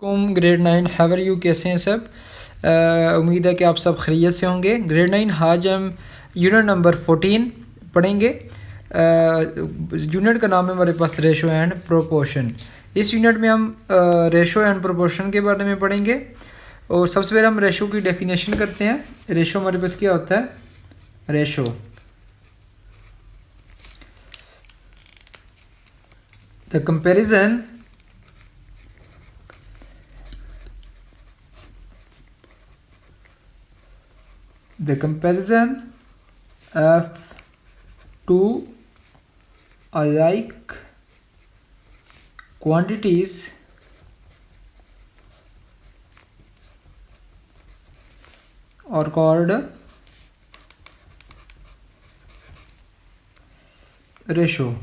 Grade 9 how are you, कैसे हैं सब। उम्मीद है कि आप सब खैरियत से होंगे। ग्रेड 9 आज हम यूनिट नंबर 14 पढ़ेंगे। यूनिट का नाम है हमारे पास रेशो एंड प्रोपोर्शन। इस यूनिट में हम रेशो एंड प्रोपोर्शन के बारे में पढ़ेंगे। और सबसे पहले हम रेशो की डेफिनेशन करते हैं। रेशो हमारे पास क्या होता है? Ratio the comparison of two alike quantities are called ratio.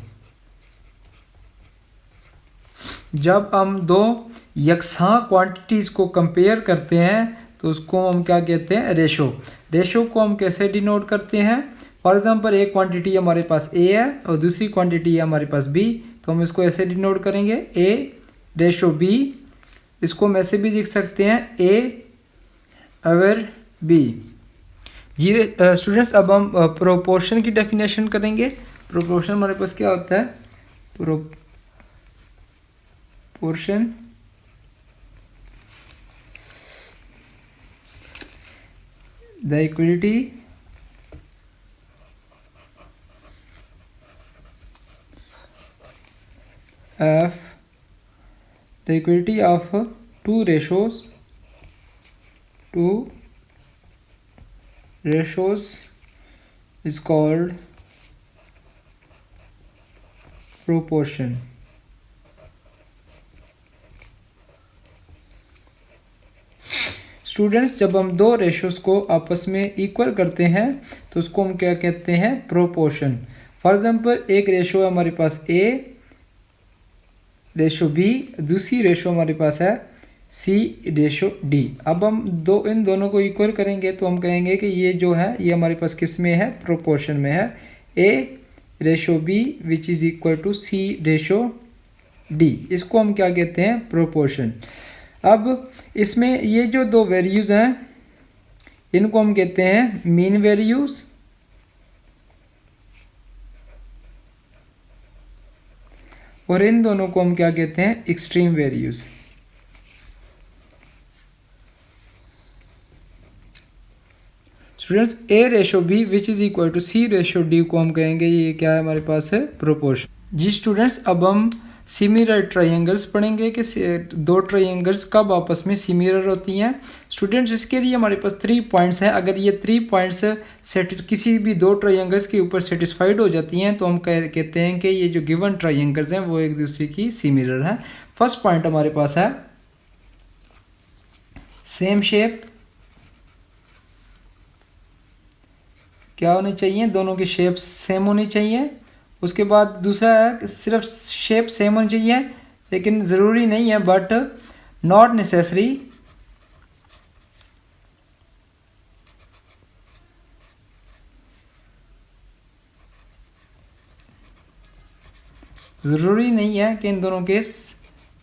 जब हम दो यकसां क्वांटिटीज़ को कंपेयर करते हैं तो उसको हम क्या कहते हैं? रेशो। रेशो को हम कैसे डिनोट करते हैं? फॉर एग्जांपल एक क्वांटिटी हमारे पास ए है और दूसरी क्वांटिटी है हमारे पास बी, तो हम इसको ऐसे डिनोट करेंगे ए रेशो बी। इसको हम ऐसे भी लिख सकते हैं ए अवर बी। ये स्टूडेंट्स अब हम प्रोपोर्शन की डेफिनेशन करेंगे। प्रोपोर्शन हमारे पास क्या होता है? Proportion the equality of two ratios is called proportion। Students, जब हम दो रेशोस को आपस में इक्वल करते हैं तो उसको हम क्या कहते हैं? प्रोपोर्शन। फॉर एग्जांपल एक रेशो है हमारे पास ए रेशो बी, दूसरी रेशो हमारे पास है सी रेशो डी। अब हम इन दोनों को इक्वल करेंगे तो हम कहेंगे कि ये जो है ये हमारे पास किस में है? प्रोपोर्शन में है। A ratio B which is equal to C ratio D, इसको हम क्या कहते हैं? प्रोपोर्शन। अब इसमें ये जो दो वैल्यूज़ हैं इनको हम कहते हैं मीन वैल्यूज़ और इन दोनों को हम क्या कहते हैं? Extreme values. Students, a ratio B which is equal to C ratio d को हम कहेंगे ये क्या है? हमारे पास है प्रोपोर्शन। जी स्टूडेंट्स, अब हम सिमिलर ट्रायंगल्स पढ़ेंगे कि दो ट्रायंगल्स कब आपस में सिमिलर होती हैं। स्टूडेंट्स, इसके लिए हमारे पास 3 पॉइंट्स हैं। अगर ये 3 पॉइंट्स किसी भी दो ट्रायंगल्स के ऊपर सेटिस्फाइड हो जाती हैं तो हम कहते हैं कि ये जो गिवन ट्रायंगल्स हैं वो एक दूसरे की सिमिलर हैं। फर्स्ट पॉइंट हमारे पास है सेम शेप। क्या होनी चाहिए? दोनों की शेप सेम होनी चाहिए। उसके बाद दूसरा है सिर्फ शेप सेम होनी चाहिए, लेकिन ज़रूरी नहीं है, बट नॉट नेसेसरी। ज़रूरी नहीं है कि इन दोनों के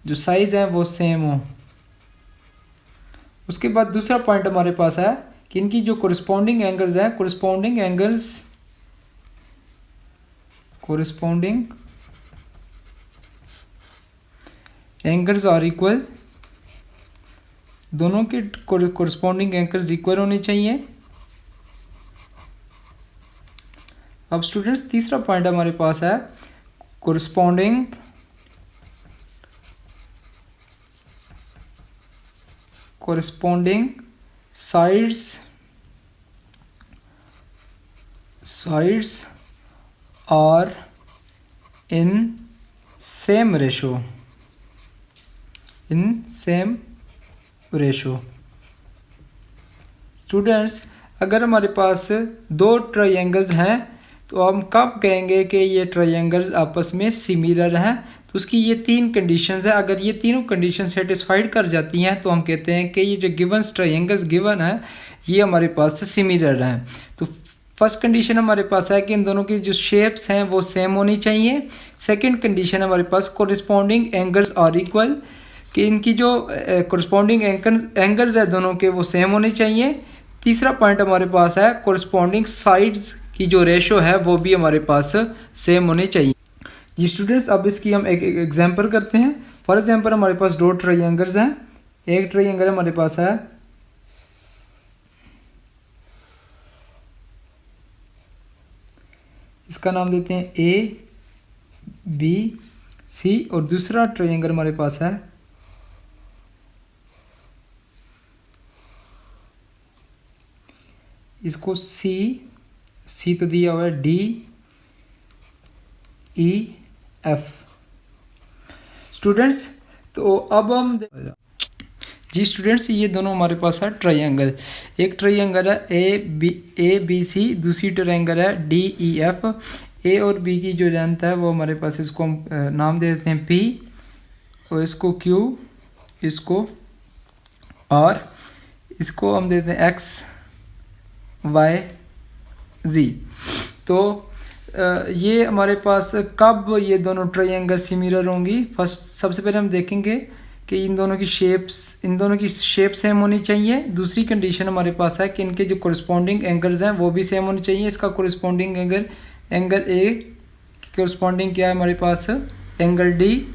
जो साइज़ हैं वो सेम हो। उसके बाद दूसरा पॉइंट हमारे पास है कि इनकी जो कोरिस्पोंडिंग एंगल्स हैं, कोरिस्पोंडिंग एंगल्स आर इक्वल। दोनों के कोरिस्पोंडिंग एंगल्स इक्वल होने चाहिए। अब स्टूडेंट्स, तीसरा पॉइंट हमारे पास है कोरिस्पोंडिंग sides are in same ratio। Students, अगर हमारे पास दो ट्रायंगल्स हैं तो हम कब कहेंगे कि ये ट्रायंगल्स आपस में सिमिलर हैं? तो उसकी ये 3 कंडीशंस है। अगर ये तीनों कंडीशन सेटिस्फाइड कर जाती हैं तो हम कहते हैं कि ये जो ट्रायंगल्स गिवन है ये हमारे पास सिमिलर हैं। तो फर्स्ट कंडीशन हमारे पास है कि इन दोनों की जो शेप्स हैं वो सेम होनी चाहिए। सेकंड कंडीशन हमारे पास कोरिस्पोंडिंग एंगल्स आर इक्वल, कि इनकी जो कोरस्पॉन्डिंग एंगल्स है दोनों के वो सेम होने चाहिए। तीसरा पॉइंट हमारे पास है कोरस्पॉन्डिंग साइड्स की जो रेशो है वो भी हमारे पास सेम होनी चाहिए। जी स्टूडेंट्स, अब इसकी हम एक एग्जांपल करते हैं। फॉर एग्जांपल हमारे पास दो ट्रायंगल्स हैं। एक ट्रायंगल हमारे पास है इसका नाम देते हैं ABC और दूसरा ट्रायंगल हमारे पास है इसको C तो दिया हुआ है DEF। स्टूडेंट्स तो अब हम जी स्टूडेंट्स, ये दोनों हमारे पास है ट्रायंगल। एक ट्रायंगल है ABC, दूसरी ट्रायंगल है DEF। A और B की जो लेंथ है वो हमारे पास, इसको हम नाम दे देते हैं P और इसको Q, इसको R, इसको हम देते हैं X Y Z। तो ये हमारे पास कब ये दोनों ट्रायंगल सिमिलर होंगी, सबसे पहले हम देखेंगे कि इन दोनों की शेप सेम होनी चाहिए। दूसरी कंडीशन हमारे पास है कि इनके जो कोरस्पॉन्डिंग एंगल्स हैं वो भी सेम होने चाहिए। इसका कोरस्पॉन्डिंग एंगल ए कोरस्पॉन्डिंग क्या है हमारे पास, एंगल डी।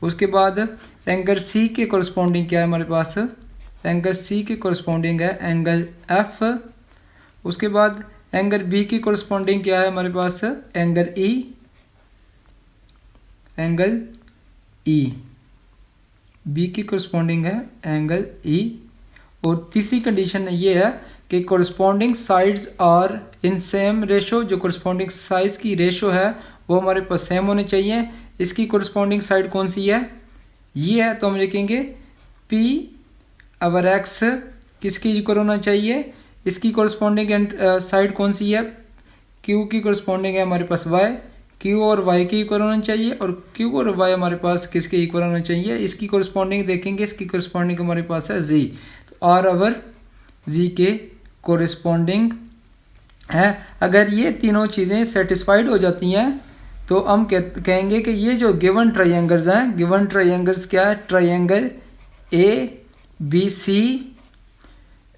उसके बाद एंगल सी के कोरस्पॉन्डिंग क्या है हमारे पास, एंगल सी के कोरस्पॉन्डिंग है एंगल एफ। उसके बाद एंगल बी की कोरस्पॉन्डिंग क्या है हमारे पास, एंगल ई। बी की कोरस्पॉन्डिंग है एंगल ई। और तीसरी कंडीशन ये है कि corresponding sides are in same ratio. जो कोरस्पॉन्डिंग साइड्स की रेशो है वो हमारे पास सेम होने चाहिए। इसकी कोरस्पॉन्डिंग साइड कौन सी है, ये है। तो हम लिखेंगे P अवर X किसके इक्वल होना चाहिए, इसकी कोरस्पॉन्डिंग साइड कौन सी है, Q की कोरस्पॉन्डिंग है हमारे पास Y। Q और Y के इक्वल होना चाहिए और Q और Y हमारे पास किसके इक्वल होना चाहिए, इसकी कोरस्पॉन्डिंग देखेंगे, इसकी कोरस्पॉन्डिंग हमारे पास है Z। तो R ओवर Z के कोरस्पॉन्डिंग है। अगर ये तीनों चीज़ें सेटिस्फाइड हो जाती हैं तो हम कहेंगे कि ये जो गिवन ट्रायंगल्स हैं, गिवन ट्रायंगल्स क्या है, ट्रायंगल ABC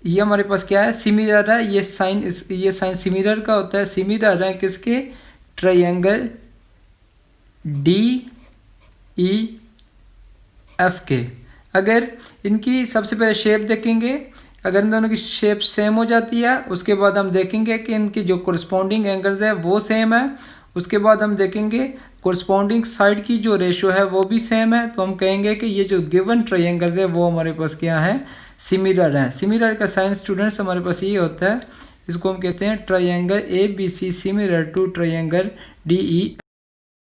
ये हमारे पास क्या है, सिमिलर है। ये साइन सिमिलर का होता है, सिमिलर है किसके, ट्रायंगल DEF के। अगर इनकी सबसे पहले शेप देखेंगे, अगर इन दोनों की शेप सेम हो जाती है उसके बाद हम देखेंगे कि इनकी जो कोरस्पॉन्डिंग एंगल्स है वो सेम है। उसके बाद हम देखेंगे कोरस्पॉन्डिंग साइड की जो रेशो है वो भी सेम है। तो हम कहेंगे कि ये जो गिवन ट्रायंगल्स है वो हमारे पास क्या है, सिमिलर है। सिमिलर का साइन स्टूडेंट्स हमारे पास ये होता है, इसको हम कहते हैं triangle ABC similar to triangle DE।